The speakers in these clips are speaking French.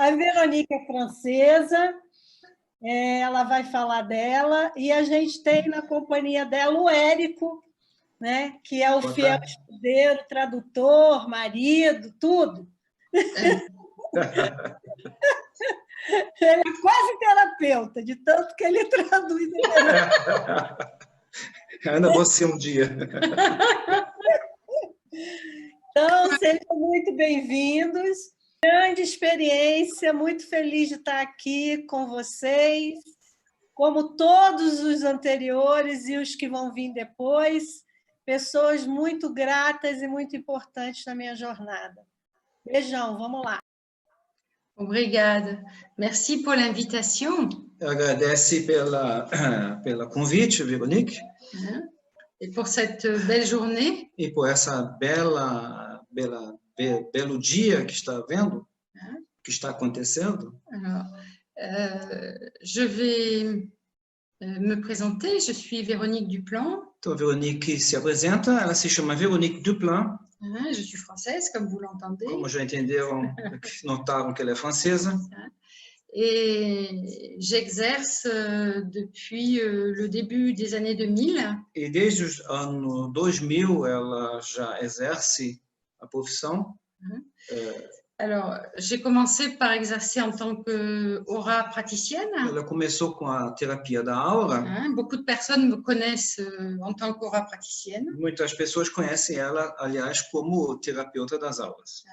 A Veronique é francesa, ela vai falar dela, e a gente tem na companhia dela o Érico, né, que é o fiel escudeiro, tradutor, marido, tudo. Ele é quase terapeuta, de tanto que ele traduz. Ainda você um dia. Então, sejam muito bem-vindos. Grande experiência, muito feliz de estar aqui com vocês, como todos os anteriores e os que vão vir depois, pessoas muito gratas e muito importantes na minha jornada. Beijão, vamos lá. Obrigada. Merci pour l'invitation. Agradece pela convite, Veronique. Et pour cette belle journée. E por essa belo dia que está vendo, que está acontecendo. Alors, je vais me présenter. Je suis Véronique Duplan. Então, Veronique se apresenta. Ela se chama Veronique Duplan. Je suis française, comme vous l'entendez. Como já entenderam, notaram que ela é francesa. Et j'exerce depuis le début des années 2000. E desde os anos 2000 ela já exerce a profissão. Alors, j'ai commencé par exercer en tant qu'aura praticienne. Ela começou com a terapia da aura. Beaucoup de personnes me connaissent en tant qu'aura praticienne. Muitas pessoas conhecem ela, aliás, como terapeuta das auras.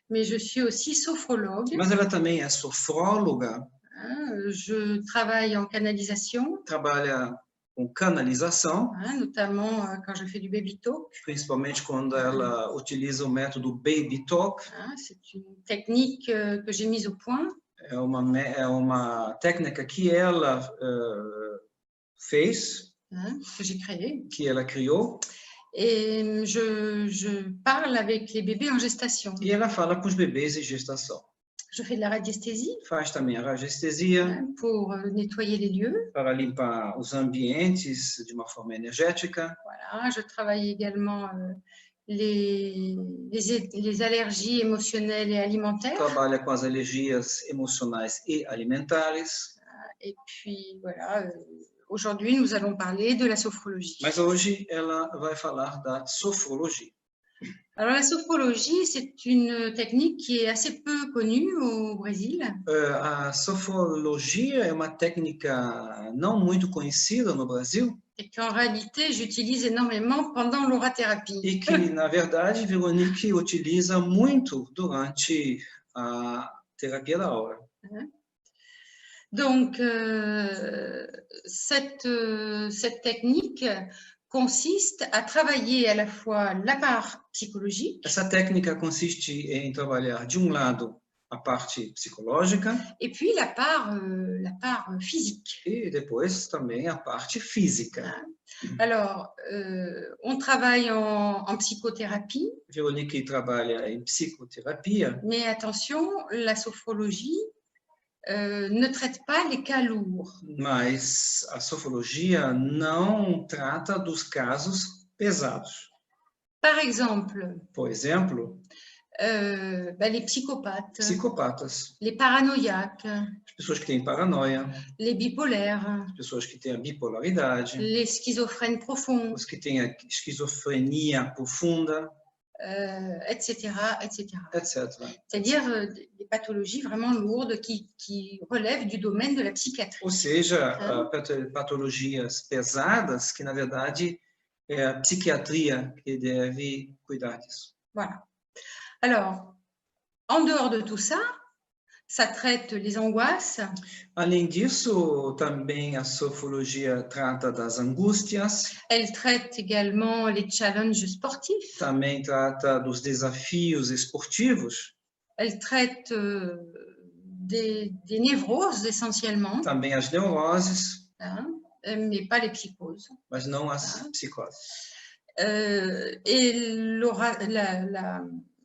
Mais je suis aussi sophrologue. Mas ela também é sofróloga. Je travaille en canalisation. Trabalha com canalização. Notamment quand je fais du baby talk. Principalmente quando ela utiliza o método baby talk. C'est une technique que j'ai mise au point. É uma técnica que ela fez. Que j'ai créée. Que ela criou. Et je parle avec les bébés en gestation. E ela fala com os bebês em gestação. Je fais de la radiesthésie. Faz também a radiestesia. Pour nettoyer les lieux. Para limpar os ambientes de uma forma energética. Voilà, je travaille également les allergies émotionnelles et alimentaires. Trabalha com as alergias emocionais e alimentares. Et puis voilà, aujourd'hui nous allons parler de la sophrologie. Mas hoje ela vai falar da sofrologia. Alors, la sophrologie, c'est une technique qui est assez peu connue au Brésil. A sofrologia é uma técnica não muito conhecida no Brasil. Et qu'en réalité, j'utilise énormément pendant l'aurathérapie. E que, na verdade, Veronique utiliza muito durante a terapia da aura. Donc, cette technique consiste à travailler à la fois la part psychologique. Essa técnica consiste em trabalhar de lado a parte psicológica et puis la part physique. E depois também a parte física. Alors, on travaille en psychothérapie. Veronique trabalha em psicoterapia. Mais attention, la sophrologie ne traite pas les cas lourds. Mas a sofrologia não trata dos casos pesados. Par exemple, por exemplo, les psychopathes, psicopatas, les paranoïaques, as pessoas que têm paranoia, les bipolaires, as pessoas que têm a bipolaridade, les schizophrènes profonds, os que têm a esquizofrenia profunda, etc., etc. C'est-à-dire des pathologies vraiment lourdes qui relèvent du domaine de la psychiatrie. Ou seja, patologias pesadas que, na verdade, é a psiquiatria que deve cuidar disso. Voilà. Alors, en dehors de tout ça, ça traite les angoisses. Além disso, também a sofrologia trata das angústias. Elle traite également les challenges sportifs. Também trata dos desafios esportivos. Elle traite des névroses essentiellement. Também as neuroses. Mais pas les psychoses. Mas não as psicoses. Et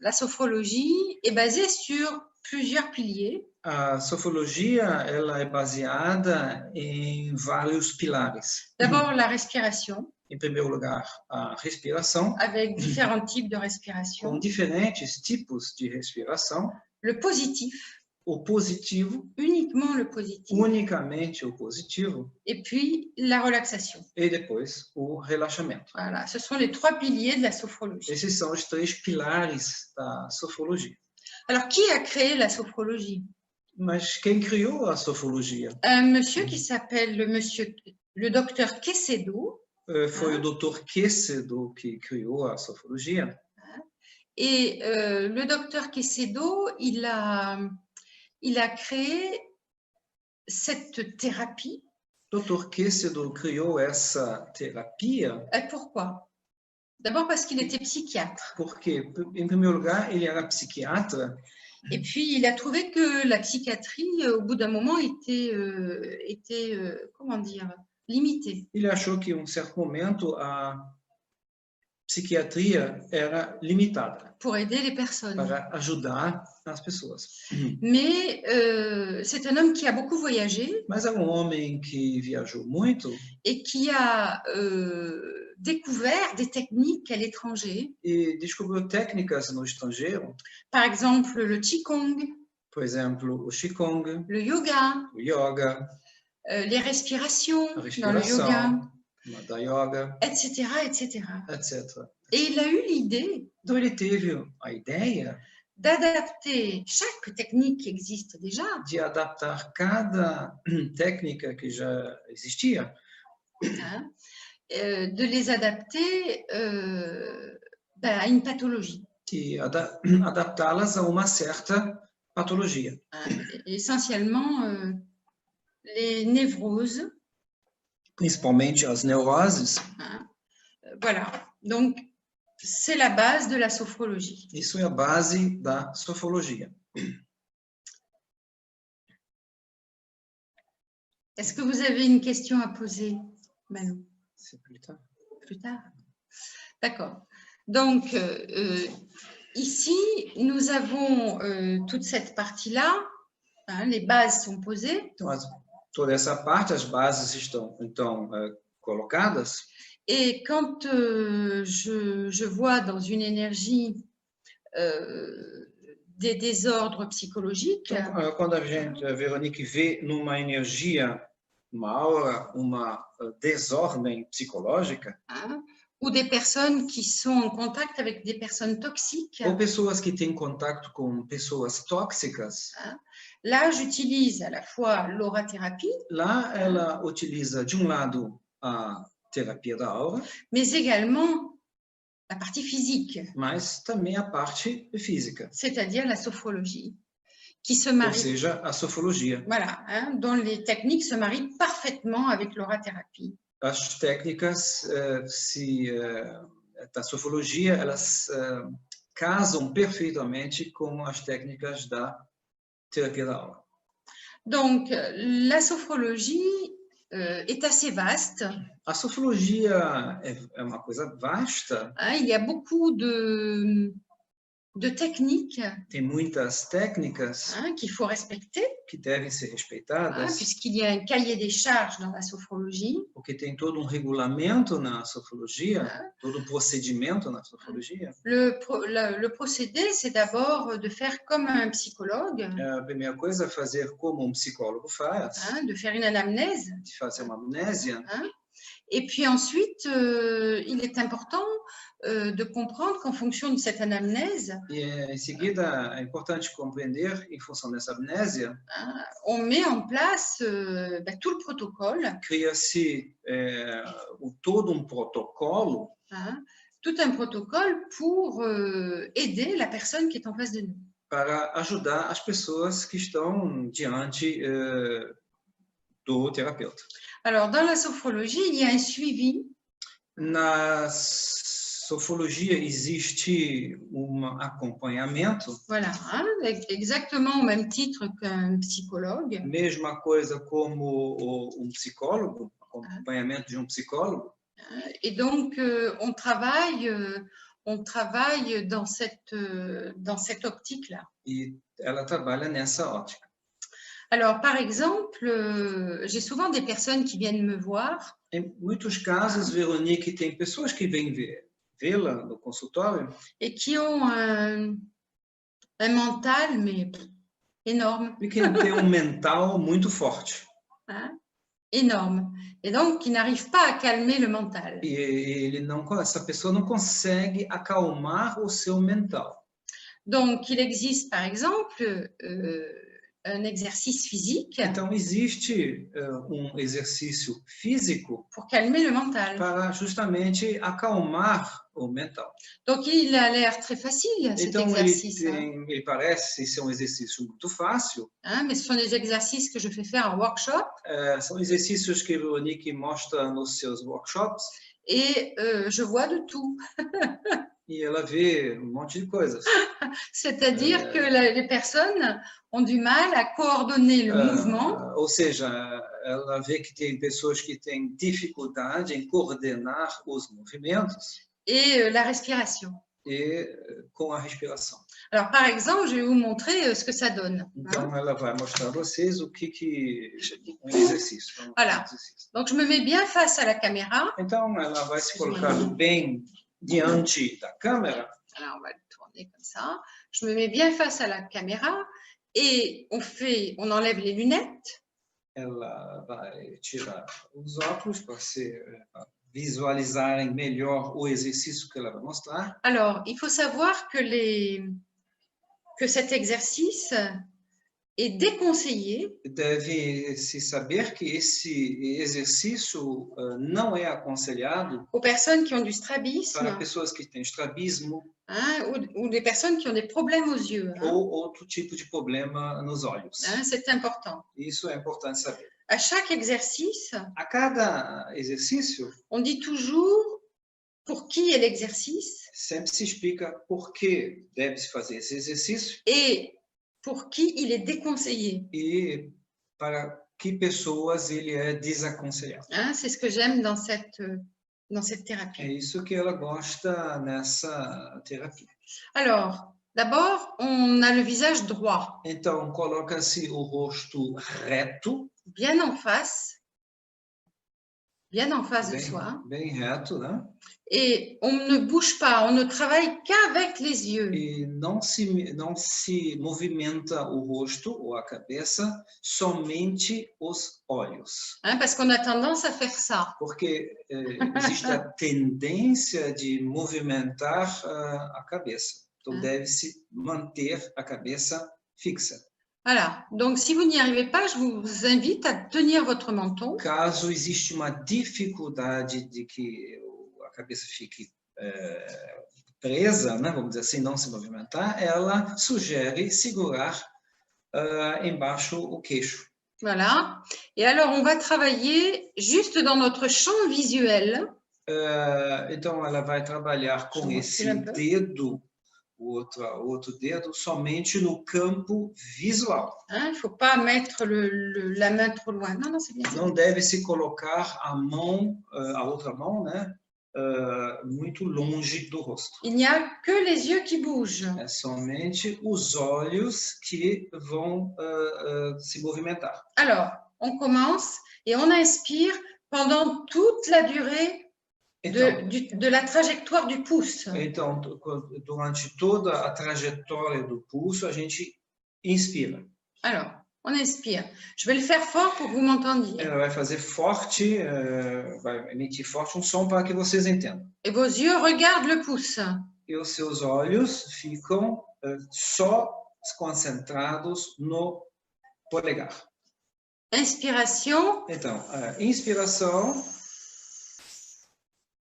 la sophrologie est basée sur plusieurs piliers. A sofrologia ela é baseada em vários pilares. D'abord, la respiration. Em primeiro lugar, a respiração. Avec différents types de respiration. Com diferentes tipos de respiração. Le positif. o positivo, uniquement le positif, unicamente o positivo, et puis la relaxation. e depois o relaxamento. Voilà, ce sont les trois piliers de la sophrologie. Esses são os três pilares da sofrologia. Alors, qui a créé la sophrologie? Mas quem criou a sofrologia? Un monsieur qui s'appelle le docteur Quecedo. Foi o Dr. Quecedo que criou a sofrologia. Et le docteur Quecedo, il a créé cette thérapie. Dr. Quecedo criou essa terapia. Pourquoi? D'abord parce qu'il était psychiatre. Porque, em primeiro lugar, ele era psiquiatra. Et puis, il a trouvé que la psychiatrie, au bout d'un moment, était comment dire, limitée. Ele achou que, em um certo momento, a psiquiatria era limitada pour aider les personnes. para ajudar as pessoas. Mais c'est un homme qui a beaucoup voyagé Mas é um homem que viajou muito et qui a découvert des techniques à l'étranger. e descobriu técnicas no estrangeiro, Par exemple, le Qigong, por exemplo, o Qigong, le yoga, o yoga, les respirations a dans le yoga, respiração da yoga, etc., etc. etc. Et il a eu l'idée Então ele teve a ideia d'adapter chaque technique qui existe déjà de adaptar cada técnica que já existia, hein, de les adapter à une pathologie. e adaptá-las a uma certa patologia. Essentiellement les névroses. Principalmente as neuroses. Hein. Voilà, donc c'est la base de la sophrologie. Isso é a base da sofrologia. Est-ce que vous avez une question à poser, Manu? C'est plus tard. Plus tard. D'accord. Donc, ici, nous avons toute cette partie-là. Hein, les bases sont posées. Então, toda essa parte, as bases estão, então, colocadas. Et quand je vois dans une énergie des désordres psychologiques, Então, quando a Veronique vê numa energia, uma aura, uma desordem psicológica, hein, ou des personnes qui sont en contact avec des personnes toxiques, ou pessoas que têm contato com pessoas tóxicas, là, j'utilise à la fois l'aurathérapie, lá ela utiliza, de um lado, a terapia da aura, mais également la partie physique, mas também a parte física, c'est-à-dire la sophrologie, qui se ou marie, seja, a sofrologia. voilà, hein, dont les techniques se marient parfaitement avec l'aurathérapie. As técnicas da sofrologia, elas casam perfeitamente com as técnicas da terapia da aura. Donc, la sophrologie est assez vaste. A sofrologia é uma coisa vasta, Hein, il y a beaucoup de techniques tem muitas técnicas hein, qu'il faut respecter, que devem ser hein, respeitadas, puisqu'il y a un cahier des charges dans la sophrologie. porque tem todo um regulamento na sofrologia, todo um procedimento na sofrologia. Le procédé, c'est d'abord de faire comme un psychologue, A primeira coisa é fazer como um psicólogo faz, hein, de faire une anamnèse. de fazer uma amnésia. Hein. Et puis ensuite, il est important de comprendre qu'en fonction de cette anamnèse, E em seguida é importante compreender, em função dessa amnésia, hein, on met en place tout le protocole, cria-se todo um protocolo, hein, tout un protocole pour aider la personne qui est en face de nous. para ajudar as pessoas que estão diante do terapeuta. Alors, dans la sophrologie, il y a un suivi. Na sofrologia existe acompanhamento, Voilà, hein, exactement au même titre qu'un psychologue. mesma coisa como um psicólogo, acompanhamento de um psicólogo. Et donc, on travaille dans cette optique-là. E ela trabalha nessa ótica. Alors, par exemple, j'ai souvent des personnes qui viennent me voir. Em muitos casos, Veronique, tem pessoas que vêm vê-la no consultório Et qui ont un mental, mais énorme, e que tem mental muito forte. hein, énorme. Et donc, qui n'arrive pas à calmer le mental. E essa pessoa não consegue acalmar o seu mental. Donc, il existe, par exemple, un exercice physique Então, existe exercício físico pour calmer le mental. para justamente acalmar o mental. Donc, il a l'air très facile, cet Então, exercice. ele parece ser um exercício muito fácil. Hein, mais ce sont des exercices que je fais faire en workshop. São exercícios que a Veronique mostra nos seus workshops. Et je vois de tout. E ela vê um monte de coisas. C'est-à-dire que les personnes ont du mal à coordonner le mouvement. Ou seja, ela vê que tem pessoas que têm dificuldade em coordenar os movimentos. Et la respiration. E com a respiração. Alors, par exemple, je vais vous montrer ce que ça donne. Então, ela vai mostrar a vocês o que um exercício. Voilà. Donc, je me mets bien face à la caméra. Então, ela vai se colocar bem diante da câmera. Alors, on va le tourner comme ça. Je me mets bien face à la caméra et on enlève les lunettes. Ela vai tirar os óculos para visualizarem melhor o exercício que ela vai mostrar. Alors, il faut savoir que cet exercice est déconseillé. Deve-se saber que esse exercício não é aconselhado aux personnes qui ont du strabisme, para pessoas que têm estrabismo, hein, ou des personnes qui ont des problèmes aux yeux. Hein. Ou outro tipo de problema nos olhos. Hein, c'est important. Isso é importante saber. À chaque exercice, A cada exercício, on dit toujours pour qui est l'exercice sempre se explica por que deve-se fazer esse exercício et pour qui il est déconseillé. e para que pessoas ele é desaconselhado. Hein, c'est ce que j'aime dans cette thérapie. É isso que ela gosta nessa terapia. Alors, d'abord, on a le visage droit. Então, coloca-se o rosto reto. Bien en face de soi. Bem reto, né? Et on ne bouge pas, on ne travaille qu'avec les yeux. E não se movimenta o rosto ou a cabeça, somente os olhos. Hein, parce qu'on a tendance à faire ça. Porque existe a tendência de movimentar a cabeça. Então, deve-se manter a cabeça fixa. Voilà. Donc, si vous n'y arrivez pas, je vous invite à tenir votre menton. Caso existe uma dificuldade de que a cabeça fique presa, né, vamos dizer assim, não se movimentar, ela sugere segurar embaixo o queixo. Voilà. Et alors, on va travailler juste dans notre champ visuel. Então, ela vai trabalhar com esse dedo, o outro dedo, somente no campo visual. Il ne faut pas mettre la main trop loin. Non, non, c'est bien. Não deve se colocar a outra mão, né, muito longe do rosto. Il n'y a que les yeux qui bougent. É somente os olhos que vão se movimentar. Alors, on commence et on inspire pendant toute la durée de la trajectoire du pouce. Então, durante toda a trajetória do pulso, a gente inspira. Alors, on inspire. Je vais le faire fort pour que vous m'entendiez. Ela vai fazer forte, vai emitir forte som para que vocês entendam. Et vos yeux regardent le pouce. E os seus olhos ficam só concentrados no polegar. Inspiration. Então, inspiração.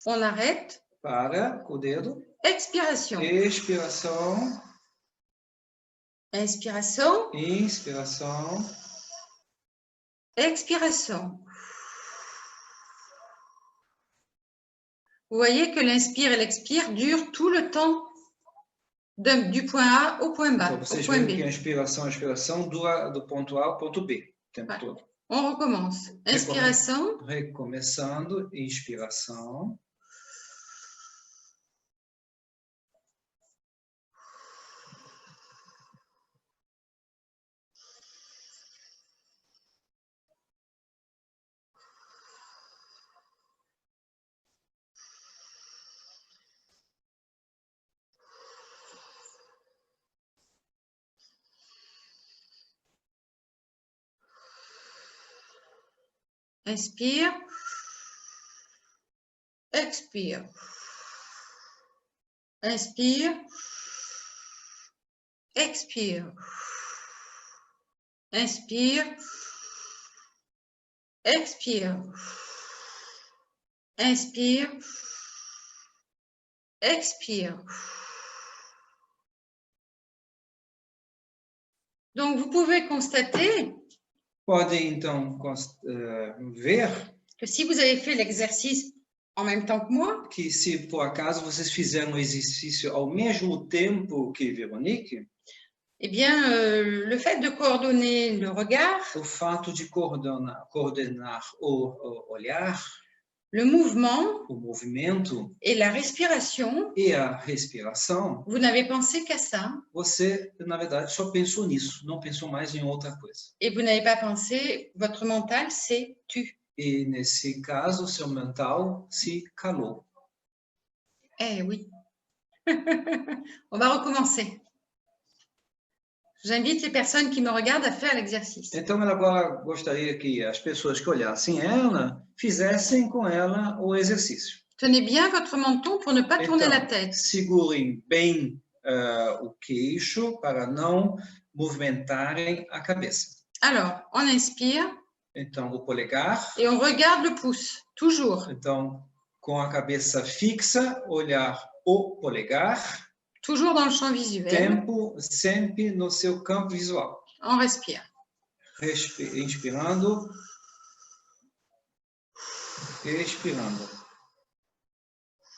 On arrête. Para com o dedo. Expiration. Expiração. Inspiration. Inspiração. Expiration. Vous voyez que l'inspire et l'expire durent tout le temps du point A au point bas. Então, vocês veem que a expiração dura do ponto A ao ponto B o tempo todo. On recommence. Inspiration. Recomeçando. Inspiração. Inspire. Expire. Inspire. Expire. Inspire. Expire. Inspire. Expire. Donc, vous pouvez constater Podem, então, ver que si vous avez fait l'exercice en même temps que moi, que se por acaso vocês fizeram o exercício ao mesmo tempo que Veronique, eh bien, le fait de coordonner le regard, o fato de coordenar o olhar, le mouvement o movimento et la respiration, e a respiração, vous n'avez pensé qu'à ça você, na verdade, só pensou nisso, não pensou mais em outra coisa. et vous n'avez pas pensé, votre mental s'est tu. E, nesse caso, o seu mental se calou. Eh oui. On va recommencer. J'invite les personnes qui me regardent à faire l'exercice. Então, ela agora gostaria que as pessoas que olhassem ela fizessem com ela o exercício. Tenez bien votre menton pour ne pas tourner la Então, tête. segurem bem o queixo para não movimentarem a cabeça. Alors, on inspire Então, o polegar. et on regarde le pouce, toujours. Então, com a cabeça fixa, olhar o polegar. Toujours dans le champ visuel. Tempo sempre no seu campo visual. On respire. Inspirando. Expirando.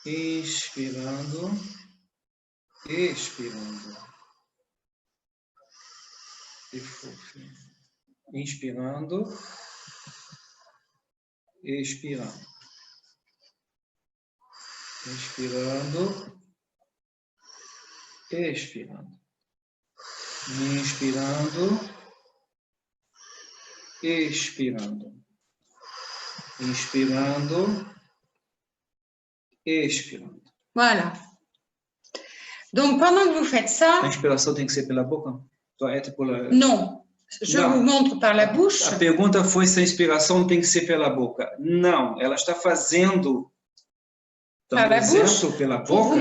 Inspirando. Expirando. Inspirando. Expirando. Inspirando. Expirando. Inspirando. Expirando. Inspirando. Expirando. Voilà. Donc, pendant que vous faites ça... A inspiração tem que ser pela boca? Non. Je vous montre par la bouche. A pergunta foi se a inspiração tem que ser pela boca. Não, ela está fazendo pela boca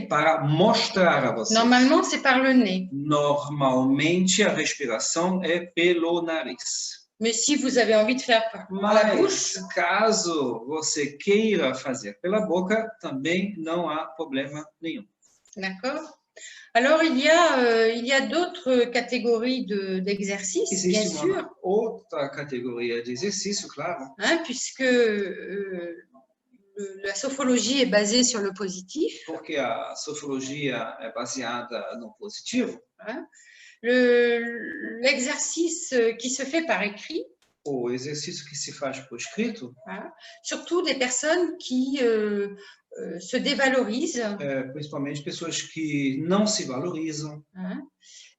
para mostrar a vocês. Normalement, c'est par le nez. Normalmente, a respiração é pelo nariz. Mais si vous avez envie de faire par la bouche, caso você queira fazer pela boca, também não há problema nenhum. D'accord. Alors, il y a d'autres catégories d'exercices, bien sûr. Outra categoria de exercício, claro. Hein, puisque la sophrologie est basée sur le positif. Porque a sofrologia é baseada no positivo. Hein. L'exercice qui se fait par écrit. O exercício que se faz por escrito. Hein, surtout des personnes qui se dévalorisent. Principalmente pessoas que não se valorizam. Hein.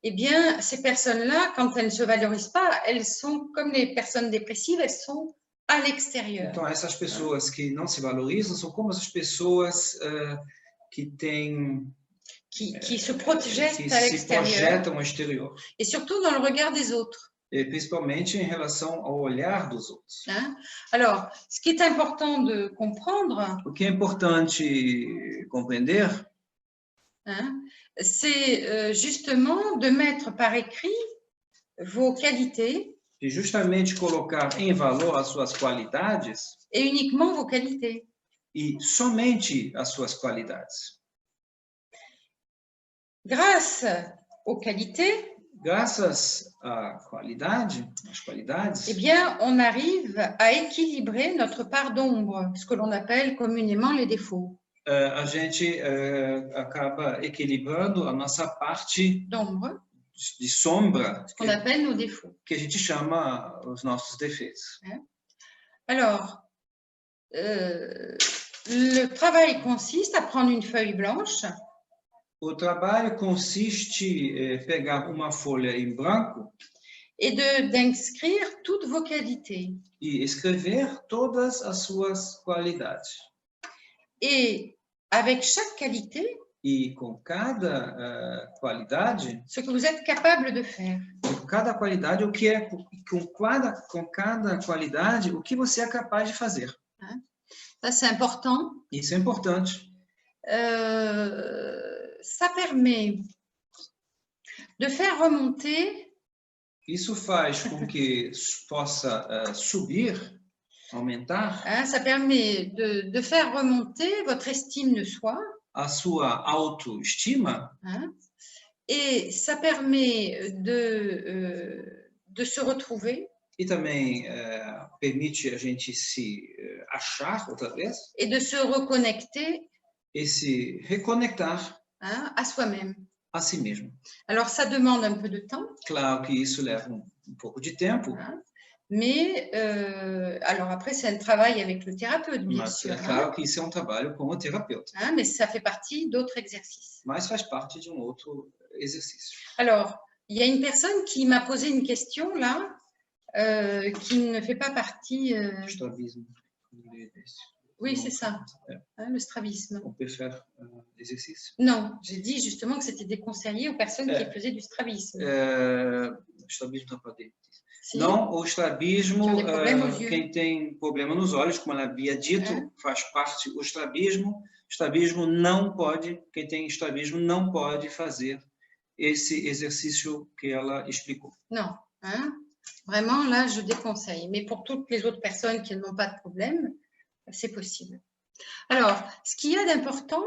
Eh bien, ces personnes-là, quand elles ne se valorisent pas, elles sont comme les personnes dépressives, elles sont à l'extérieur. Então, essas pessoas que não se valorizam são como as pessoas que têm... Qui se projettent à l'extérieur. Et surtout dans le regard des autres. E principalmente em relação ao olhar dos outros. Hein? Alors, ce qui est important de comprendre... O que é importante compreender... Hein, c'est justement de mettre par écrit vos qualités. E justamente colocar em valor as suas qualidades. Et uniquement vos qualités. E somente as suas qualidades. Grâce aux qualités, graças à qualidade, às qualidades, eh bien, on arrive à équilibrer notre part d'ombre, ce que l'on appelle communément les défauts. A gente acaba equilibrando a nossa parte d'ombre, de sombra, ce qu'on appelle nos défauts, que a gente chama os nossos defeitos. Alors, le travail consiste à prendre une feuille blanche. O trabalho consiste em pegar uma folha em branco et d'inscrire toutes vos qualités. E escrever todas as suas qualidades. Et avec chaque qualité, E com cada qualidade, ce que vous êtes capable de faire. com cada qualidade, com cada qualidade, o que você é capaz de fazer. Ça, c'est important. Isso é importante. Ça permet de faire remonter Isso faz com que possa subir, aumentar ça permet de faire remonter votre estime de soi. a sua autoestima. Et ça permet de se retrouver. E também permite a gente se achar outra vez. Et de se reconnecter E se reconectar à soi-même. A si mesmo. Alors, ça demande un peu de temps. Claro que isso leva pouco de tempo. Mais, alors après, c'est un travail avec le thérapeute, bien sûr. É claro que isso é trabalho com o terapeuta. Mais ça fait partie d'autres exercices. Mas faz parte de outro exercício. Alors, il y a une personne qui m'a posé une question là, qui ne fait pas partie. Strabisme. Oui, c'est ça, le strabisme. On peut faire l'exercice? Non, j'ai dit justement que c'était déconseillé aux personnes qui faisaient du strabisme. Strabisme não pode. Não, o estrabismo, quem tem problema nos olhos, como ela havia dito, faz parte do estrabismo. Estrabismo não pode, quem tem estrabismo não pode fazer esse exercício que ela explicou. Non, vraiment là, je déconseille. Mais pour toutes les autres personnes qui n'ont pas de problème, c'est possible. Alors, ce qu'il y a d'important,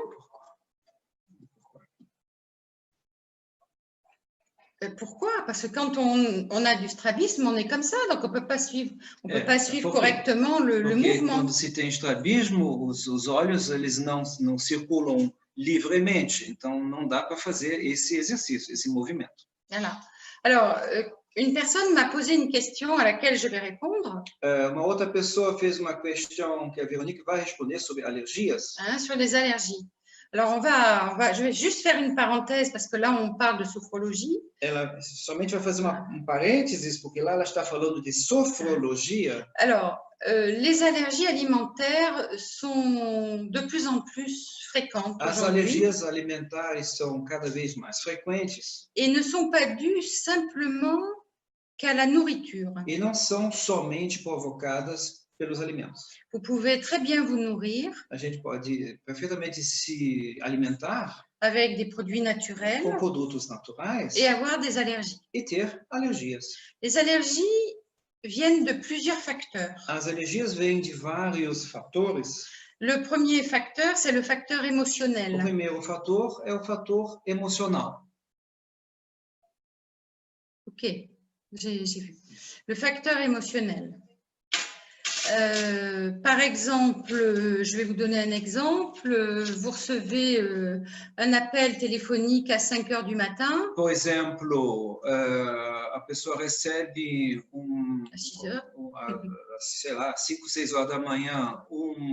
pourquoi? Parce que quand on a du strabisme, on est comme ça, donc on peut pas suivre correctement le mouvement. Quando se tem estrabismo, os olhos eles não circulam livremente, então não dá para fazer esse exercício, esse movimento. Voilà. Alors, une personne m'a posé une question à laquelle je vais répondre. Uma outra pessoa fez uma questão que a Veronique vai responder sobre alergias. Sur les allergies. Alors, je vais juste faire une parenthèse parce que là, on parle de sophrologie. Ela somente vai fazer parênteses porque lá ela está falando de sofrologia. Alors, les allergies alimentaires sont de plus en plus fréquentes. As alergias alimentares são cada vez mais frequentes. Et ne sont pas dues simplement qu'à la nourriture. E não são somente provocadas pelos alimentos. Vous pouvez très bien vous nourrir. A gente pode perfeitamente se alimentar avec des produits naturels com produtos naturais et avoir des allergies. E ter alergias. Les allergies viennent de plusieurs facteurs. As alergias vêm de vários fatores. Le premier facteur, c'est le facteur émotionnel. O primeiro fator é o fator emocional. Ok, j'ai vu. Le facteur émotionnel. Par exemple, je vais vous donner un exemple. Vous recevez un appel téléphonique à 5 heures du matin. Por exemplo, a pessoa recebe à 6 heures. Sei lá, 5, 6 horas da manhã,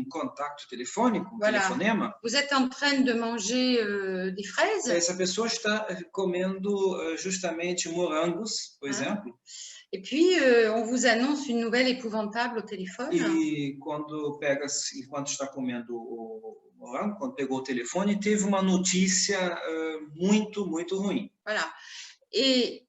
contato telefônico, telefonema. Vous êtes en train de manger des fraises. Essa pessoa está comendo justamente morangos, por exemplo. Et puis, on vous annonce une nouvelle épouvantable au téléphone. E enquanto está comendo o morango, quando pegou o telefone, teve uma notícia muito, muito ruim. Voilà. Et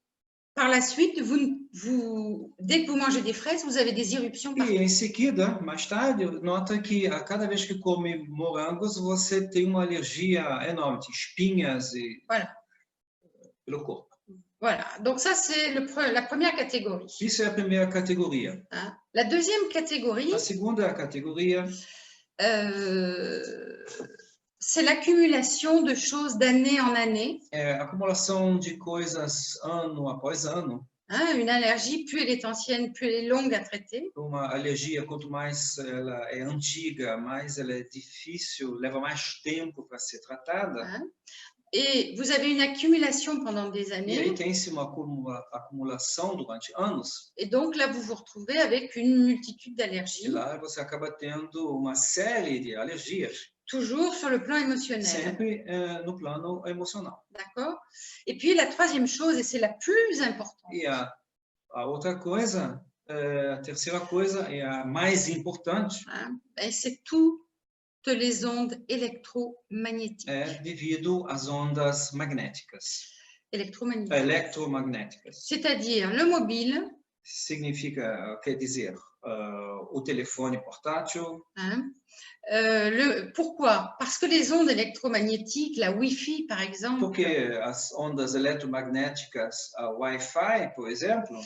par la suite, dès que vous mangez des fraises, vous avez des éruptions partout. E em seguida, mais tarde, nota que a cada vez que come morangos, você tem uma alergia enorme, espinhas pelo corpo. Voilà, donc ça c'est la première catégorie. Isso é a primeira categoria. La deuxième catégorie, a segunda categoria, c'est l'accumulation de choses d'année en année. É a acumulação de coisas ano após ano. Une allergie, plus elle est ancienne, plus elle est longue à traiter. Uma alergia, quanto mais ela é antiga, mais ela é difícil, leva mais tempo para ser tratada. Et vous avez une accumulation pendant des années. E aí tem-se uma acumulação durante anos. Et donc là, vous vous retrouvez avec une multitude d'allergies. E lá você acaba tendo uma série de alergias. Toujours sur le plan émotionnel. Sempre no plano emocional. D'accord? Et puis la troisième chose, et c'est la plus importante. E a outra coisa, a terceira coisa, é a mais importante. C'est tout les ondes électromagnétiques. É devido às ondas magnéticas. Eletromagnéticas. C'est-à-dire le mobile. Significa, quer dizer, o telefone portátil. Hein? Pourquoi? Parce que les ondes électromagnétiques, la Wi-Fi par exemple. Porque as ondas eletromagnéticas, a Wi-Fi, por exemplo.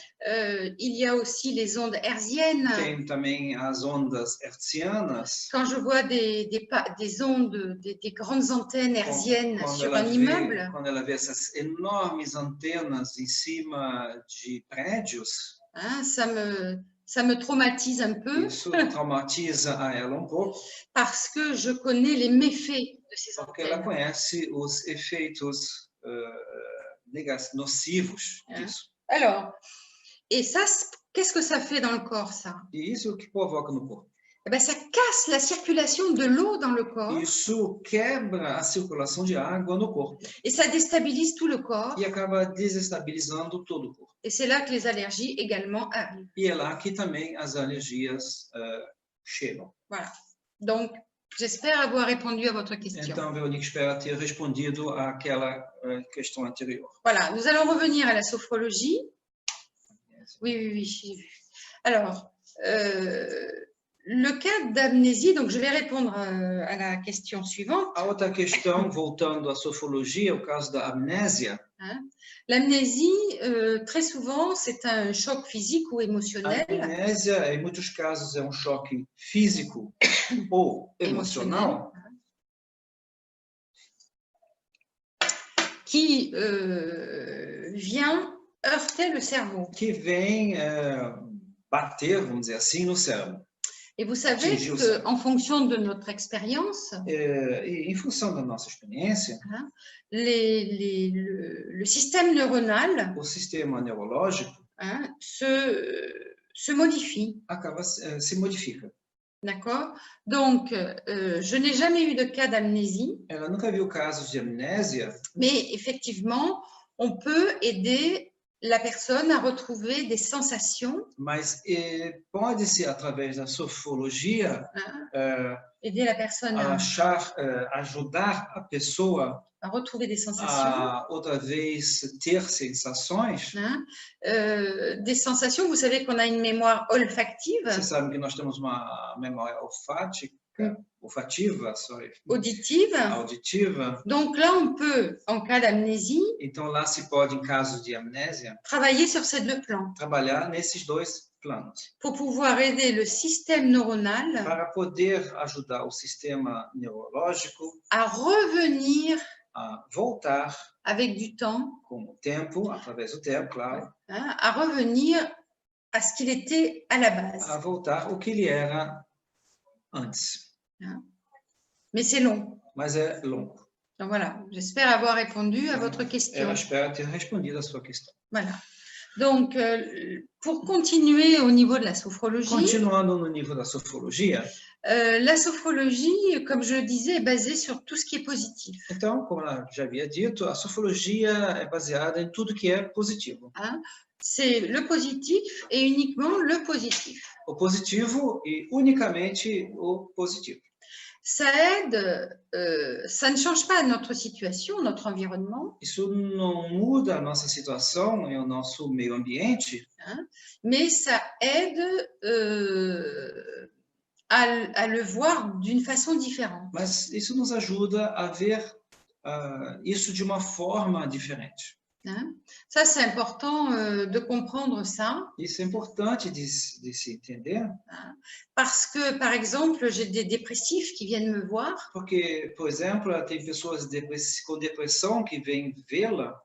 Il y a aussi les ondes hertziennes. Tem também as ondas hertzianas. Quand je vois des ondes, des grandes antennes hertziennes sur un immeuble. Quando ela vê essas enormes antenas em cima de prédios. Hein, ça me traumatise un peu. Isso traumatiza a ela pouco. Parce que je connais les méfaits de ces antennes. Porque ela conhece os efeitos nocivos disso. Alors, et ça, qu'est-ce que ça fait dans le corps, ça? E isso que provoca no corpo? Eh ben, ça casse la circulation de l'eau dans le corps. Isso quebra a circulação de água no corpo. Et ça déstabilise tout le corps. E acaba desestabilizando todo o corpo. Et c'est là que les allergies également arrivent. E é lá que também as alergias chegam. Voilà. Donc, j'espère avoir répondu à votre question. Então, Veronique, espero ter respondido àquela questão anterior. Voilà, nous allons revenir à la sophrologie. Oui, j'ai vu. Alors, le cas d'amnésie, donc je vais répondre à la question suivante. A outra questão, voltando à sofologia, o caso da amnésia. Hein? L'amnésie, très souvent, c'est un choc physique ou émotionnel. A amnésia, em muitos casos, é choque físico ou emocional. Qui vient heurter le cerveau. Que vem bater, vamos dizer assim, no cérebro. Et vous savez qu'en fonction de notre expérience, em função da nossa experiência, hein, le système neuronal, o sistema neurológico, hein, se modifie. Acaba se modifica. D'accord? Donc, je n'ai jamais eu de cas d'amnésie. Ela nunca viu casos de amnésia. Mais effectivement, on peut aider la personne a retrouvé des sensations. Mas pode-se, através da sofologia, aider la personne a ajudar a pessoa a retrouver des sensations. A outra vez ter sensações. Des sensations, vous savez qu'on a une mémoire olfactive. Vocês sabem que nós temos uma memória olfativa, auditiva. Donc là, on peut, en cas d'amnésie, então lá se pode, em caso de amnésia, travailler sur ces deux plans. Trabalhar nesses dois planos. Pour pouvoir aider le système neuronal. Para poder ajudar o sistema neurológico a revenir. A voltar. Avec du temps. Com o tempo, através do tempo, claro. A revenir à ce qu'il était à la base. A voltar o que ele era antes. Mais c'est long. Mas é longo. Donc voilà, j'espère avoir répondu à votre question. Eu espero ter respondido a sua questão. Voilà. Donc, pour continuer au niveau de la sophrologie. Continuando no nível da sofologia. La sophrologie, comme je le disais, est basée sur tout ce qui est positif. Então, como eu já havia dito, a sofologia é baseada em tudo que é positivo. C'est le positif et uniquement le positif. O positivo e unicamente o positivo. Ça aide, ça ne change pas notre situation, notre environnement. Isso não muda a nossa situação e o nosso meio ambiente. Mais ça aide à le voir d'une façon différente. Mas isso nos ajuda a ver isso de uma forma diferente. Ça, c'est important de comprendre ça. Isso é importante de se entender. Parce que, par exemple, j'ai des dépressifs qui viennent me voir. Porque, por exemplo, tem pessoas com depressão que vêm vê-la.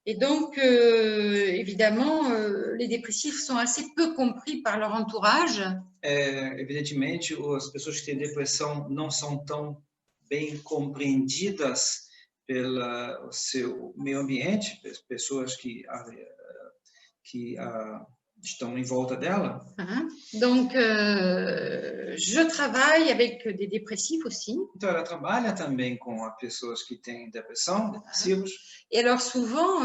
Et donc, évidemment, les dépressifs sont assez peu compris par leur entourage. Evidentemente, as pessoas que têm depressão não são tão bem compreendidas pelo seu meio ambiente, pelas pessoas que estão em volta dela. Donc, je travaille avec des dépressifs aussi. Então, ela trabalha também com as pessoas que têm depressão, depressivos. Et alors, souvent,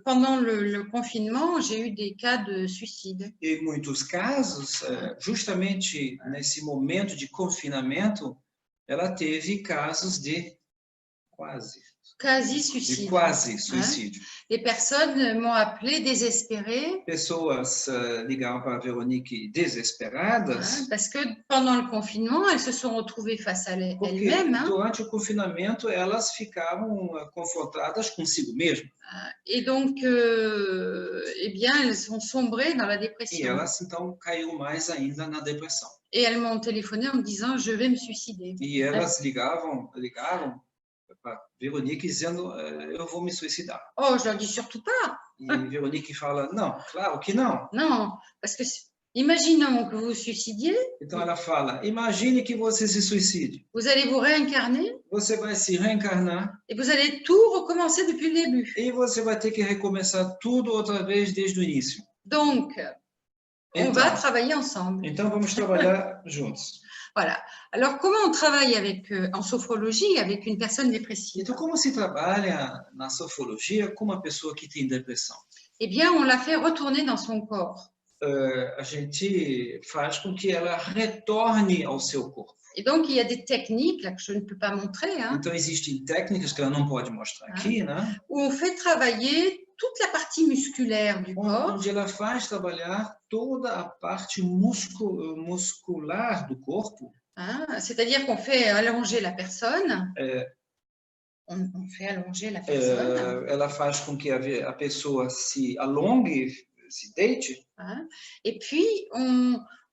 pendant le confinement, j'ai eu des cas de suicide. Em muitos casos, justamente nesse momento de confinamento, ela teve casos de quasi suicídio. Quase suicídio. Les personnes m'ont appelé désespérée. Pessoas ligavam para a Veronique desesperadas. Parce que pendant le confinement, elles se sont retrouvées face à elles-mêmes. Durante o confinamento, elas ficavam confrontadas consigo mesmas. Et donc, eh bien, elles ont sombré dans la dépression. E elas então caíram mais ainda na depressão. Et elles m'ont téléphoné en me disant je vais me suicider. E elas ligaram para Veronique dizendo eu vou me suicidar. Oh, je leur dis surtout pas. E Veronique fala não, claro que não. Non, parce que imaginons que vous vous suicidiez. Então ela fala, imagine que você se suicide. Vous allez vous réincarner. Você vai se reencarnar. Et vous allez tout recommencer depuis le début. E você vai ter que recomeçar tudo outra vez desde o início. Donc, on va travailler ensemble. Então vamos trabalhar juntos. Voilà. Alors, comment on travaille en sophrologie avec une personne dépressive? Então, como se trabalha na sofrologia com uma pessoa que tem depressão? Eh bien, on la fait retourner dans son corps. A gente faz com que ela retorne ao seu corpo. Et donc, il y a des techniques là, que je ne peux pas montrer. Então, existem técnicas que ela não pode mostrar aqui, né? Où on fait travailler toute la partie musculaire du corps. Onde ela faz trabalhar toda a parte muscular do corpo. C'est-à-dire qu'on fait allonger la personne. On fait allonger la personne. Ela faz com que a pessoa se alongue, se deite. Et puis,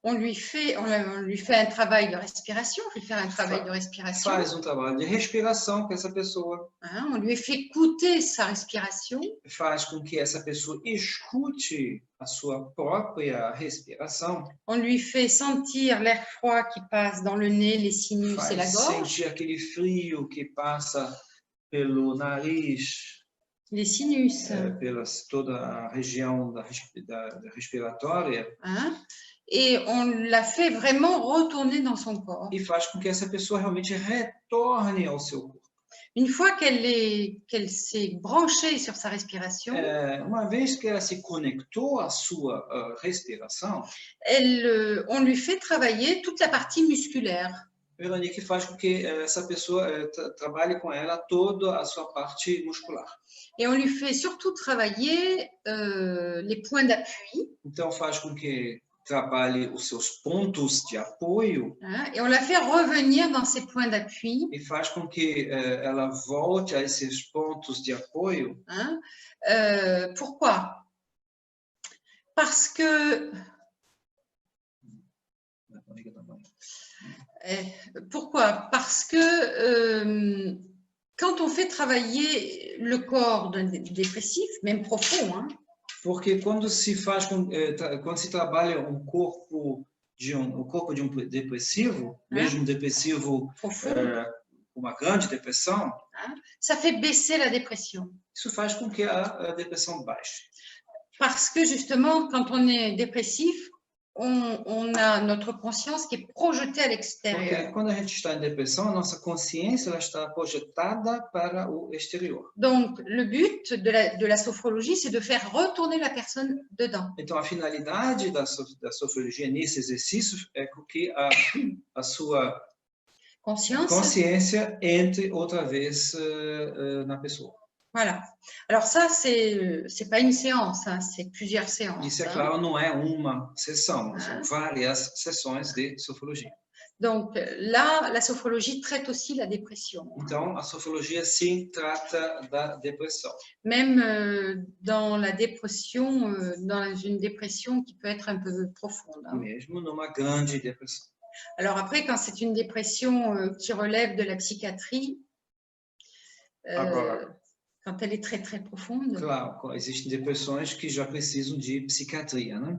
on lui fait un travail de respiration, on lui fait un travail de respiration. Faz trabalho de respiração com essa pessoa. On lui fait écouter sa respiration. Faz com que essa pessoa escute a sua própria respiração. On lui fait sentir l'air froid qui passe dans le nez, les sinus et la gorge. Sentir aquele frio que passa pelo nariz. Les sinus. Pela toda a região da respiratória. Et on la fait vraiment retourner dans son corps. E faz com que essa pessoa realmente retorne ao seu corpo. Une fois qu'elle s'est branchée sur sa respiration, uma vez que ela se conectou à sua respiração, on lui fait travailler toute la partie musculaire. Veronique faz com que essa pessoa trabalhe com ela toda a sua parte muscular. Et on lui fait surtout travailler les points d'appui. Então faz com que trabalhe os seus pontos de apoio. Et on la fait revenir dans ces points d'appui. E faz com que ela volte a esses pontos de apoio. Pourquoi? Parce que pourquoi? Parce que quand on fait travailler le corps d'un dépressif, même profond, porque quando se trabalha o corpo de um depressivo, mesmo depressivo com uma grande depressão, ça fait baisser la dépression. Isso faz com que a depressão baixe. Parce que justement, quand on est dépressif, on a notre conscience qui est projetée à l'extérieur. Porque quando a gente está em depressão, a nossa consciência ela está projetada para o exterior. Donc, le but de la sophrologie, c'est de faire retourner la personne dedans. Então, a finalidade da sofrologia nesse exercício é que a sua consciência entre outra vez na pessoa. Voilà. Alors ça, c'est pas une séance, c'est plusieurs séances. Isso, é claro, não é uma sessão, são várias sessões de sofrologia. Donc là, la sophrologie traite aussi la dépression. Então, a sofrologia sim trata da depressão. Même dans la dépression, dans une dépression qui peut être un peu profonde. Mesmo numa grande depressão. Alors après, quand c'est une dépression qui relève de la psychiatrie, quand elle est très, très profonde. Claro, existem depressões que já precisam de psiquiatria, né?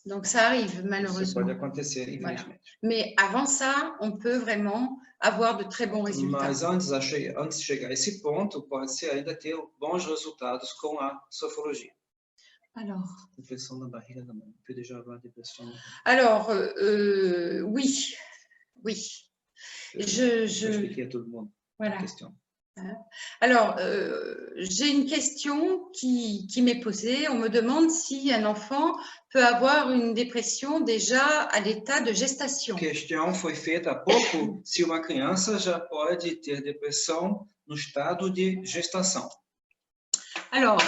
Donc, ça arrive, malheureusement. Isso pode acontecer, infelizmente. Voilà. Mais avant ça, on peut vraiment avoir de très bons résultats. Mas antes de chegar a esse ponto, pode-se ainda ter bons resultados com a sofrologia. Alors, depressão da barriga da mãe. Peut déjà avoir dépression. Alors, oui. Je expliquei a todo mundo. Voilà. Alors, j'ai une question qui m'est posée. On me demande si un enfant peut avoir une dépression déjà à l'état de gestation. A questão foi feita há pouco se uma criança já pode ter depressão no estado de gestação. Alors,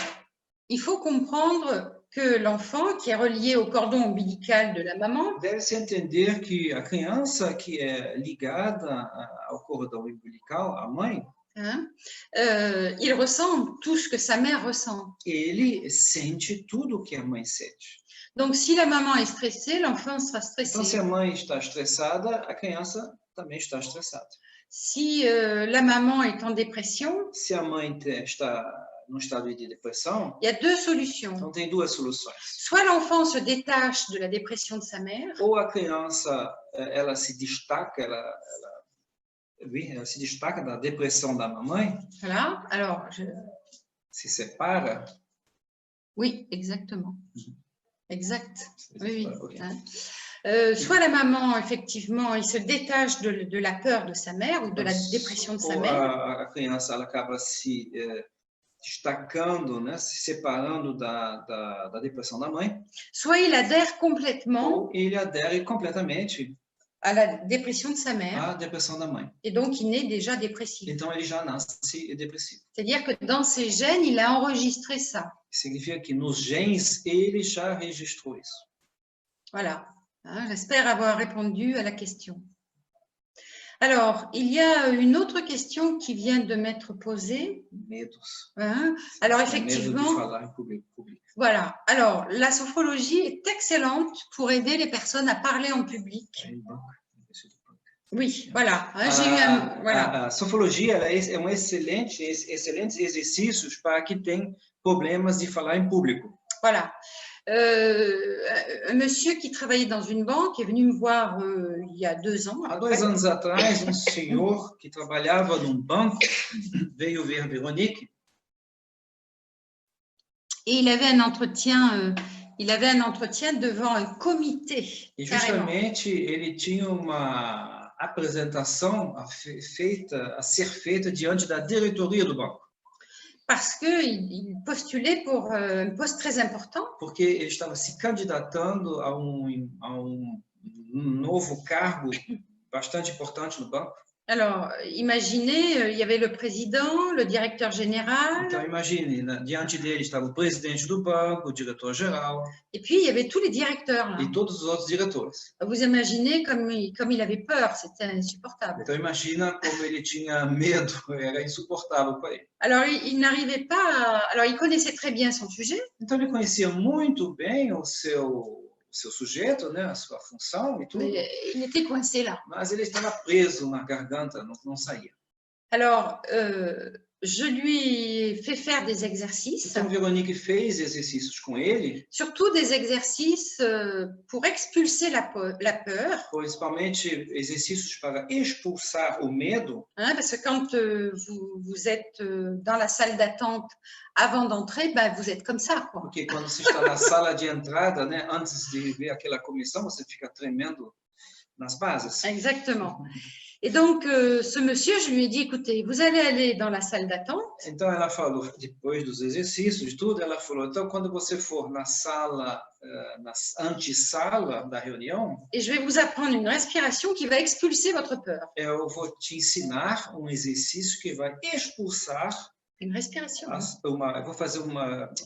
il faut comprendre que l'enfant qui est relié au cordon ombilical de la maman, deve-se entender que a criança que é ligada ao cordão umbilical, a mãe, il ressent tout ce que sa mère ressent. Ele sente tudo que a mãe sente. Donc, si la maman est stressée, l'enfant sera stressé. Então, se a mãe está estressada, a criança também está estressada. Si la maman est en dépression, se a mãe está no estado de depressão, il y a deux solutions. Então tem duas soluções. Soit l'enfant se détache de la dépression de sa mère. Ou a criança ela se destaca, ela se destaca da depressão da mamãe. Voilà. Alors, se separa. Oui, exactement. Exact. Oui, oui. Okay. Soit la maman, effectivement, il se détache de la peur de sa mère ou de la dépression de sa mère. A criança ela acaba se destacando, né, se separando da depressão da mãe. Soit il adhère complètement. Ou ele adere completamente à la dépression de sa mère. A depressão da mãe. Et donc, il naît déjà dépressif. Então, ele já nasce depressivo. C'est-à-dire que dans ses gènes, il a enregistré ça. Significa que nos genes, ele já registrou isso. Voilà. J'espère avoir répondu à la question. Alors, il y a une autre question qui vient de m'être posée. Medos. Alors, effectivement, medo de falar em público. Voilà. Alors, la sophrologie est excellente pour aider les personnes à parler en public. Oui, voilà. J'ai eu voilà. A sofrologia é um excelentes exercícios para quem tem problemas de falar em público. Voilà. Un monsieur qui travaillait dans une banque est venu me voir il y a 2 ans. Há 2 anos atrás, um senhor que trabalhava num banco veio ver Veronique. Et il avait un entretien devant un comité. E justamente ele tinha uma apresentação a ser feita diante da diretoria do banco. Parce qu'il postulait pour un poste très important. Porque ele estava se candidatando a um novo cargo bastante importante no banco. Alors, imaginez, il y avait le président, le directeur général. Então, imagine, diante dele estava o presidente do banco, o diretor-geral. Et puis, il y avait tous les directeurs. Là. E todos os outros diretores. Vous imaginez comme il avait peur, c'était insupportable. Então, imagina como ele tinha medo, era insuportável para ele. Alors, il n'arrivait pas Alors, il connaissait très bien son sujet. Então, ele conhecia muito bem o seu sujeito, né, a sua função e tudo. Il était coincé là. Mas ele estava preso na garganta, não saía. Alors, je lui ai fait faire des exercices. Então, Veronique fez exercícios com ele. Surtout des exercices pour expulser la peur. Principalmente exercícios para expulsar o medo. Parce que quand vous êtes dans la salle d'attente avant d'entrer, vous êtes comme ça, quoi. Porque quando você está na sala de entrada, né, antes de ver aquela comissão, você fica tremendo nas bases. Exactement. Et donc, ce monsieur, je lui ai dit, écoutez, vous allez aller dans la salle d'attente. Então, ela falou, depois dos exercícios, tudo, ela falou, então, quando você for na sala, na antessala da reunião, et je vais vous apprendre une respiration qui va expulser votre peur. Eu vou te ensinar um exercício que vai expulsar une respiration.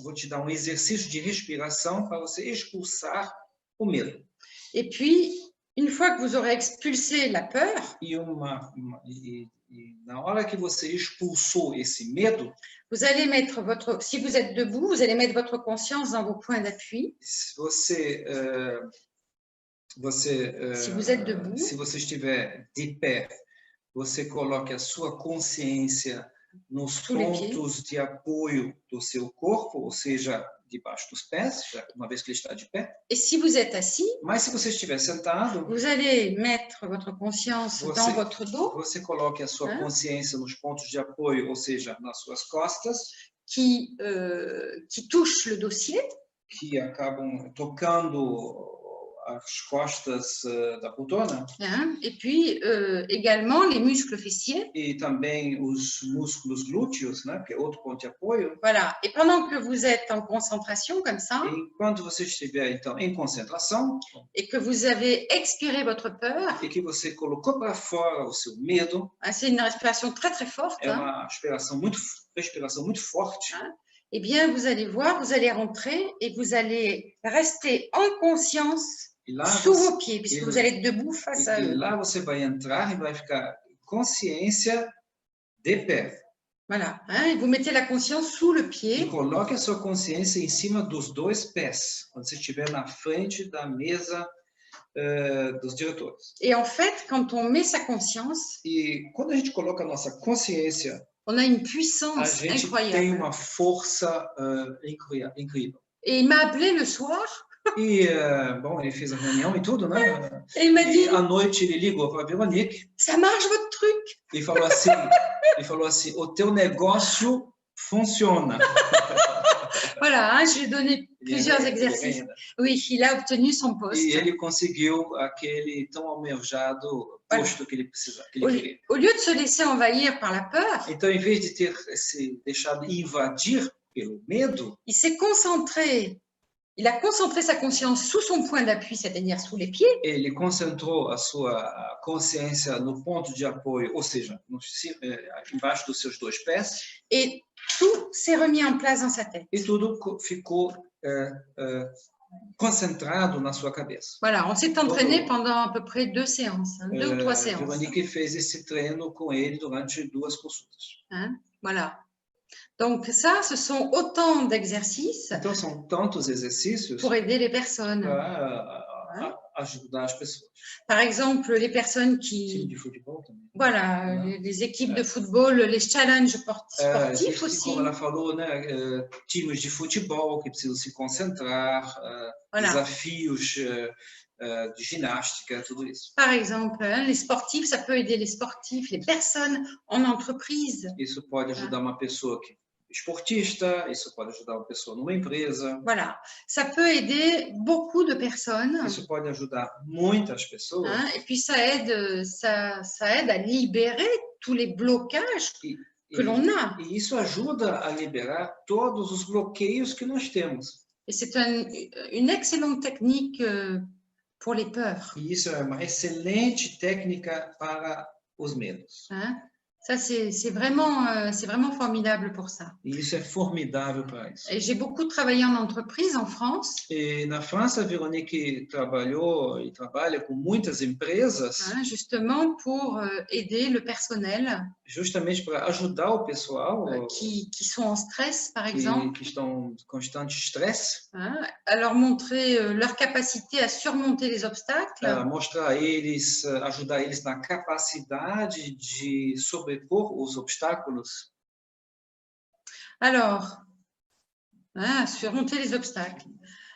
Vou te dar um exercício de respiração para você expulsar o medo. Et puis, une fois que vous aurez expulsé la peur, E na hora que você expulsou esse medo, vous allez mettre si vous êtes debout, vous allez mettre votre conscience dans vos points d'appui. Se você si vous êtes debout, se você estiver de pé, você coloque a sua consciência nos pontos de apoio do seu corpo, ou seja, debaixo dos pés, uma vez que ele está de pé. Et si vous êtes assis, mas se você estiver sentado, vous allez mettre votre conscience dans votre dos. Você coloque a sua consciência nos pontos de apoio, ou seja, nas suas costas, qui touchent le dossier, que acabam tocando as costas da poltrona. Hein? Et puis, également, les muscles fessiers. E também os músculos glúteos, né? Que é outro ponto de apoio. Voilà. Et pendant que vous êtes en concentration, comme ça, enquanto você estiver, então, em concentração, et que vous avez expiré votre peur, e que você colocou para fora o seu medo, c'est une respiration très, très forte. É uma respiração muito forte. Hein? Eh bien, vous allez voir, vous allez rentrer et vous allez rester en conscience sous vos pieds, puisque vous allez être debout face à eux. E lá você vai entrar e vai ficar consciência de pé. Voilà, hein? Et vous mettez la conscience sous le pied. E coloque a sua consciência em cima dos dois pés, quando você estiver na frente da mesa dos diretores. Et en fait, quand on met sa conscience, e quando a gente coloca a nossa consciência, on a une puissance a gente incroyable. Tem uma força incrível. Et il m'a appelé le soir. E, bom, ele fez a reunião e tudo, né? Et il m'a dit, à noite ele ligou para a Veronique. Ça marche votre truc? E falou assim, o teu negócio funciona. Voilà, hein, je lui ai donné plusieurs exercices. Oui, il a obtenu son poste. E ele conseguiu aquele tão almejado posto que ele precisava. Au lieu de se laisser envahir par la peur, então, em vez de ter se deixado invadir pelo medo, il s'est concentré. Il a concentré sa conscience sous son point d'appui, c'est-à-dire sous les pieds. Ele concentrou a sua consciência no ponto de apoio, ou seja, embaixo dos seus dois pés. Et tout s'est remis en place dans sa tête. E tudo ficou concentrado na sua cabeça. Voilà, on s'est entraîné pendant à peu près 2 séances, hein, 2 ou 3 séances. Veronique fez esse treino com ele durante 2 consultas. Hein? Voilà. Donc ça, ce sont autant d'exercices então, são tantos exercícios pour aider les personnes. Para ajudar as pessoas. Par exemple, les personnes qui... Time de futebol também. Voilà, les équipes de football, les challenges sportifs aussi. Como ela falou, né, times de futebol que precisam se concentrar, voilà. Desafios de ginástica, tudo isso. Par exemple, hein, les sportifs, ça peut aider les sportifs, les personnes en entreprise. Isso pode ajudar uma pessoa esportista, isso pode ajudar uma pessoa numa empresa. Voilà, ça peut aider beaucoup de personnes. Isso pode ajudar muitas pessoas. Hein, et puis ça aide à libérer tous les blocages que l'on a. E isso ajuda a liberar todos os bloqueios que nós temos. Et c'est une excellente technique pour les peurs. E isso é uma excelente técnica para os medos. Hein? Ça, c'est vraiment formidable pour ça. E isso é formidável para isso. Et j'ai beaucoup travaillé en entreprise en France. E na França, a Veronique trabalhou e trabalha com muitas empresas. Hein, justement pour aider le personnel. Justamente para ajudar o pessoal qui sont en stress, par exemple. Que estão em constante estresse. Hein, à leur montrer leur capacité à surmonter les obstacles. Mostrar a eles, ajudar eles na capacidade de sobrepor os obstáculos. Alors, hein, surmonter les obstacles.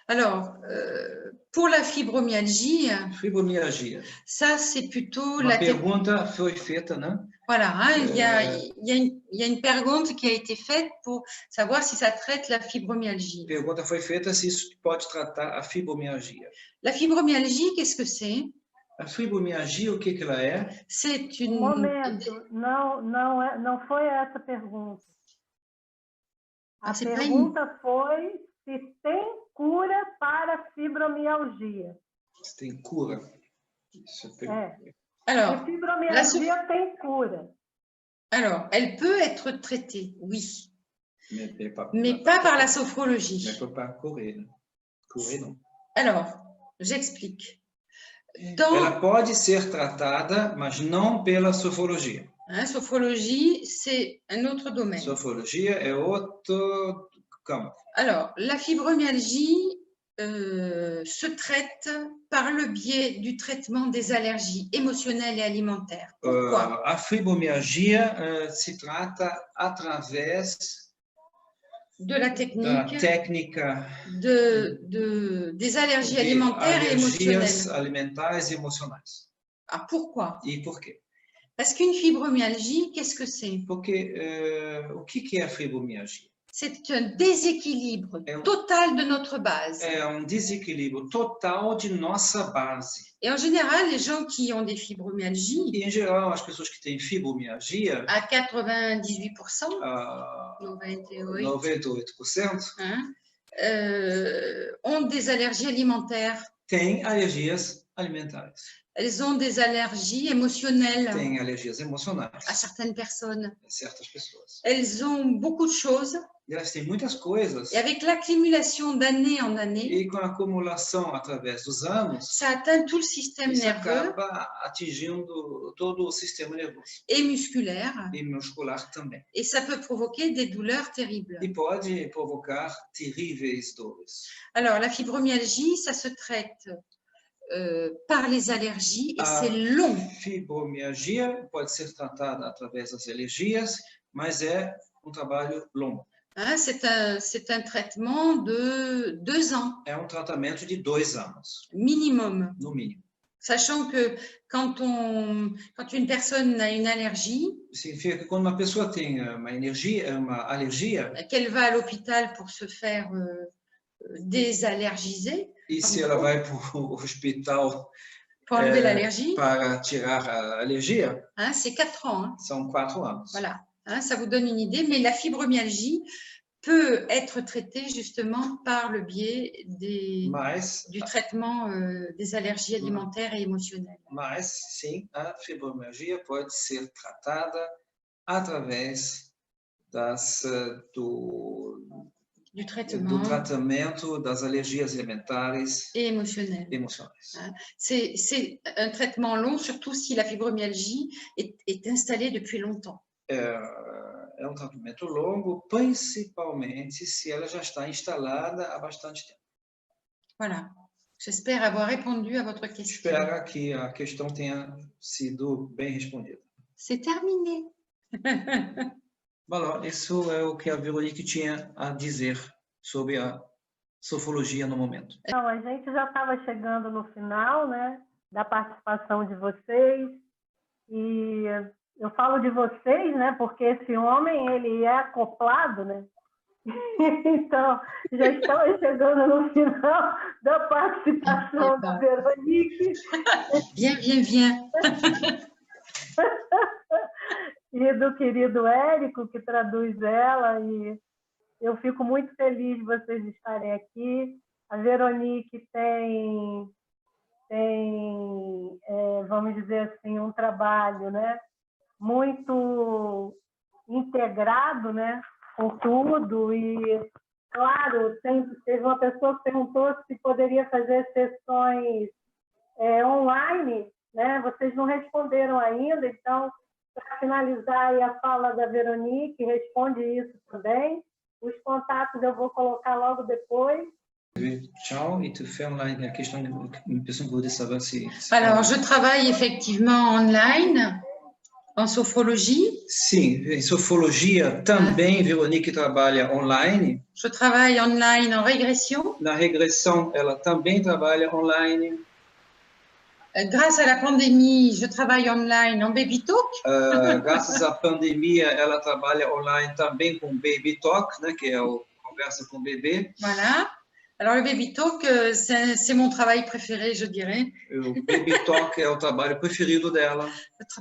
Alors, pour la fibromyalgie, ça c'est plutôt la pergunta foi feita, né? Voilà, hein, il y a une pergunta qui a été faite pour savoir si ça traite la fibromyalgie. Pergunta foi feita se isso pode tratar a fibromialgia. La fibromyalgie, qu'est-ce que c'est? A fibromialgia, o que ela é? C'est une... Momento, não foi essa pergunta. A pergunta foi se tem cura para fibromialgia. Se tem cura? Alors, a fibromialgia tem cura. Alors, elle peut être traitée, oui. Mais pas par la sophrologie. Mais pas courir. Courir, non. Alors, j'explique. Ela pode ser tratada, mas não pela sofrologia. Hein, sophrologie, c'est un autre domaine. Sofrologia é outro campo. Alors, la fibromyalgie se traite par le biais du traitement des allergies émotionnelles et alimentaires. Pourquoi? A fibromialgia se trata através de la technique, des allergies alimentaires et émotionnelles. Alimentares e emocionais. Ah, pourquoi? E por quê? Parce qu'une fibromyalgie, qu'est-ce que c'est? Porque o que é a fibromialgia? C'est un déséquilibre total de notre base. É desequilíbrio total de nossa base. Et en général, les gens qui ont des fibromyalgies, E, em geral, as pessoas que têm fibromialgia, à 98%, 98%, hein, ont des allergies alimentaires. têm alergias alimentares. Elles ont des allergies émotionnelles Têm alergias emocionais. à certaines personnes. Certas pessoas. Elles ont beaucoup de choses. E elas têm muitas coisas. Et avec l'accumulation d'année en année, E com a acumulação através dos anos, ça atteint tout le système isso nerveux acaba atingindo todo o sistema nervoso. et musculaire. E muscular também. Et ça peut provoquer des douleurs terribles. E pode provocar terríveis dores. Alors, la fibromyalgie, ça se traite par les allergies et c'est long. A fibromialgia pode ser tratada através das alergias, mas é trabalho longo. Hein, c'est un traitement de 2 ans. É tratamento de 2 anos. Minimum. No mínimo. Sachant que quand une personne a une allergie, significa que quando uma pessoa tem uma alergia, qu'elle va à l'hôpital pour se faire désallergiser. E se ela vai para o hospital pour enlever l'allergie, para tirar a alergia, hein, c'est 4 ans. Hein. São 4 anos. Voilà, hein, ça vous donne une idée, mais la fibromyalgie peut être traitée justement par le biais du traitement des allergies alimentaires et émotionnelles. Mas, sim, a fibromialgia pode ser tratada através do tratamento das alergias alimentares et émotionnelles. C'est un traitement long, surtout si la fibromyalgie est installée depuis longtemps. É tratamento longo, principalmente se ela já está instalada há bastante tempo. Voilà. J'espère avoir répondu à votre question. Espero que a questão tenha sido bem respondida. C'est terminé. Bom, isso é o que a Veronique tinha a dizer sobre a sofologia no momento. Então, a gente já estava chegando no final, né, da participação de vocês, e eu falo de vocês, né, porque esse homem, ele é acoplado, né, então já estamos chegando no final da participação da Veronique. Viens. E do querido Érico, que traduz ela, e eu fico muito feliz de vocês estarem aqui. A Veronique tem vamos dizer assim, um trabalho, né, muito integrado, né, com tudo, e, claro, teve uma pessoa que perguntou se poderia fazer sessões online, né, vocês não responderam ainda, então, para finalizar aí a fala da Veronique, responde isso também. Os contatos eu vou colocar logo depois. Tchau, e tu fais online a questão de uma pessoa que voudrait saber se... Alors, je travaille effectivement online, en sophrologie. Sim, em sofologia também Veronique trabalha online. Je travaille online en régression. Na regressão, ela também trabalha online. Grâce à la pandémie, je travaille online en baby talk. Graças à pandemia, ela trabalha online também com baby talk, né, que é o conversa com bebê. Voilà. Alors le baby talk, c'est mon travail préféré, je dirais. O baby talk é o trabalho preferido dela.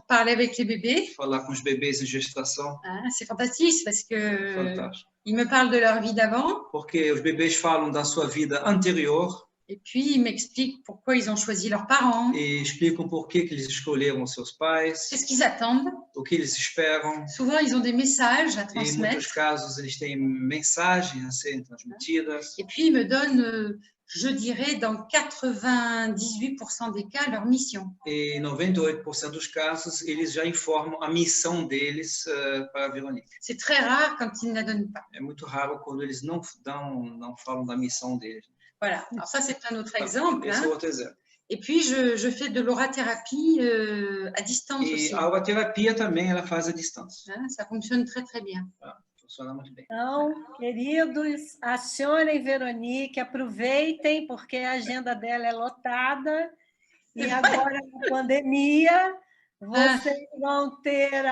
Parler avec les bébés. Falar com os bebês em gestação. C'est fantastique parce que Fantástico. Ils me parlent de leur vie d'avant. Porque os bebês falam da sua vida anterior. Et puis, ils m'expliquent pourquoi ils ont choisi leurs parents. E explicam por que eles escolheram seus pais. Qu'est-ce qu'ils attendent. O que eles esperam. Souvent, ils ont des messages à transmettre. Em muitos casos, eles têm mensagens a serem transmitidas. Et puis, ils me donnent, je dirais, dans 98% des cas, leur mission. E 98% dos casos, eles já informam a missão deles para a Veronique. C'est très rare quand ils ne la donnent pas. É muito raro quando eles não falam da missão deles. Voilà, alors ça c'est un autre exemple. Esse é outro exemplo. Et puis je fais de l'aurathérapie à distance aussi. E a auraterapia também ela faz à distância. Ça fonctionne très très bien. Funciona muito bem. Então, queridos, acionem Veronique, aproveitem porque a agenda dela é lotada e agora na pandemia vocês vão ter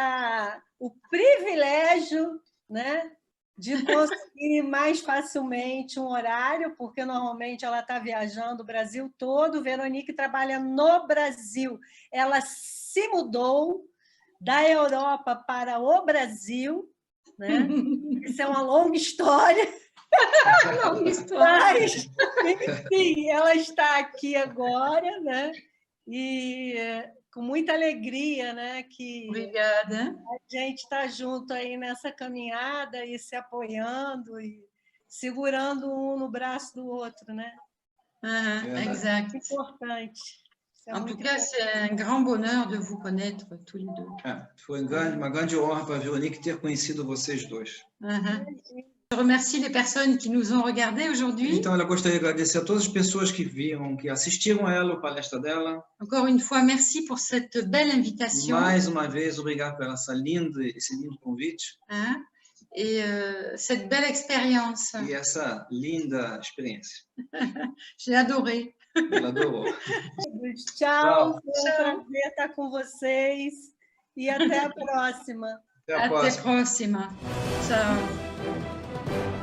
o privilégio, né, de conseguir mais facilmente um horário, porque normalmente ela está viajando o Brasil todo. Veronique trabalha no Brasil. Ela se mudou da Europa para o Brasil, né? Isso é uma longa história. Mas, enfim, ela está aqui agora, né? E com muita alegria, né? Que Obrigada. a gente está junto aí nessa caminhada e se apoiando e segurando um no braço do outro, né? Exact. É importante. En tout cas, c'est un grand bonheur de vous connaître tous les deux. Foi uma grande honra para a Veronique ter conhecido vocês dois. Je remercie les personnes qui nous ont regardés aujourd'hui. Então, ela gostaria de agradecer a todas as pessoas que viram, que assistiram a ela, a palestra dela. Encore une fois, merci pour cette belle invitation. Mais uma vez, obrigado por esse lindo convite. Et cette belle expérience. E essa linda experiência. J'ai adoré. Ela adorou. Tchau, foi um prazer estar com vocês e até a próxima. Até a próxima. Tchau.